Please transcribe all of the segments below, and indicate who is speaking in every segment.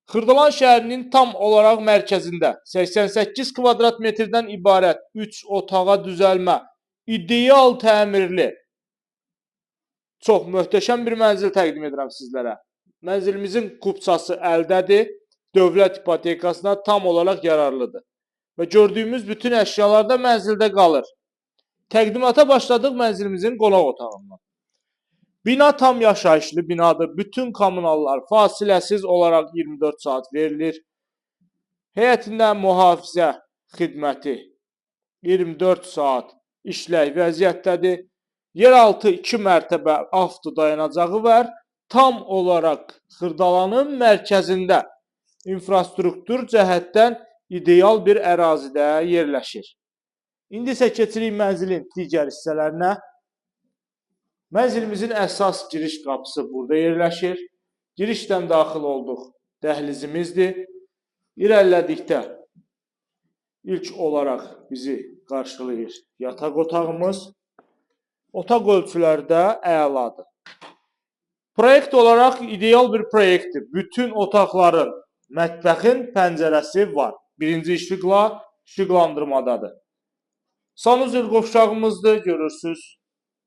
Speaker 1: Xırdalan şəhərinin tam olaraq mərkəzində 88 kvadrat metrdən ibarət 3 otağa düzəlmə, ideal təmirli, çox möhtəşəm bir mənzil təqdim edirəm sizlərə. Mənzilimizin kupçası əldədir, dövlət ipotekasına tam olaraq yararlıdır və gördüyümüz bütün əşyalar da mənzildə qalır. Təqdimata başladıq mənzilimizin qonaq otağından. Bina tam yaşayışlı binadır. Bütün kommunallar fasiləsiz olaraq 24 saat verilir. Həyətində mühafizə xidməti 24 saat işlək vəziyyətdədir. Yeraltı 2 mərtəbə avto dayanacağı var. Tam olaraq Xırdalanın mərkəzində infrastruktur cəhətdən ideal bir ərazidə yerləşir. İndi isə keçirik mənzilin digər hissələrinə. Mənzilimizin əsas giriş qapısı burada yerləşir. Girişdən daxil olduq. Dəhlizimizdir. İrəlilədikdə ilk olaraq bizi qarşılayır yataq otağımız. Otaq ölçüləri də əladır. Proyekt olaraq ideal bir proyektdir. Bütün otaqların, mətbəxin pəncərəsi var. Birinci işıqlandırmadadır. Sanuzel qovşağımızdır, görürsünüz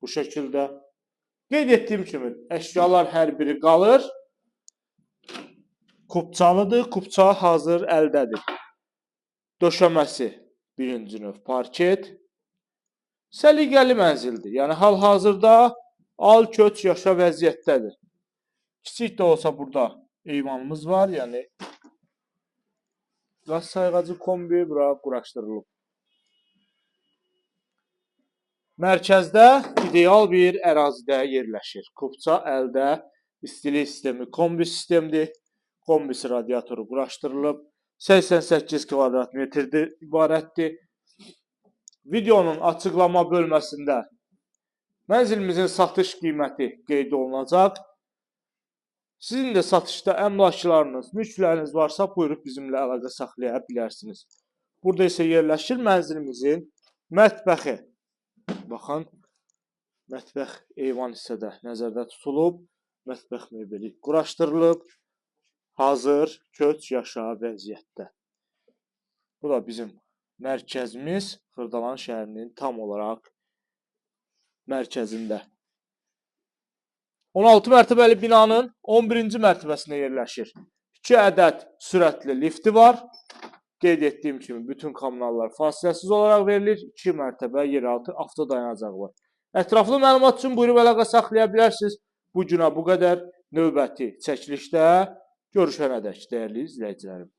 Speaker 1: bu şəkildə. Qeyd etdiyim kimi əşyalar hər biri qalır. Kupçalıdır, kupça hazır əldədir. Döşəməsi birinci növ parket. Səliqəli mənzildir. Yəni hal-hazırda al köç yaşa vəziyyətdədir. Kiçik də olsa burada eyvanımız var. Yəni qaz sayğacı kombi bura quraşdırılıb. Mərkəzdə ideal bir ərazidə yerləşir. Kupça əldə, istilik sistemi kombi sistemdir. Kombisi radiatoru quraşdırılıb. 88 kvadrat metrdir ibarətdir. Videonun açıqlama bölməsində mənzilimizin satış qiyməti qeyd olunacaq. Sizin də satışda əmlaklarınız, mülkləriniz varsa buyurub bizimlə əlaqə saxlaya bilərsiniz. Burada isə yerləşir mənzilimizin mətbəxi. Baxın, mətbəx eyvan hissədə nəzərdə tutulub, mətbəx mebeli quraşdırılıb, hazır köç yaşa vəziyyətdə. Bu da bizim mərkəzimiz Xırdalan şəhərinin tam olaraq mərkəzində. 16 mərtəbəli binanın 11-ci mərtəbəsində yerləşir. 2 ədəd sürətli lifti var. Qeyd etdiyim kimi bütün kommunallar fasiləsiz olaraq verilir. 2 mərtəbə yeraltı avto dayanacağı var. Ətraflı məlumat üçün buyurub əlaqə saxlaya bilərsiniz. Bu günə bu qədər. Növbəti çəkilişdə görüşənədək dəyərli izləyicilərim.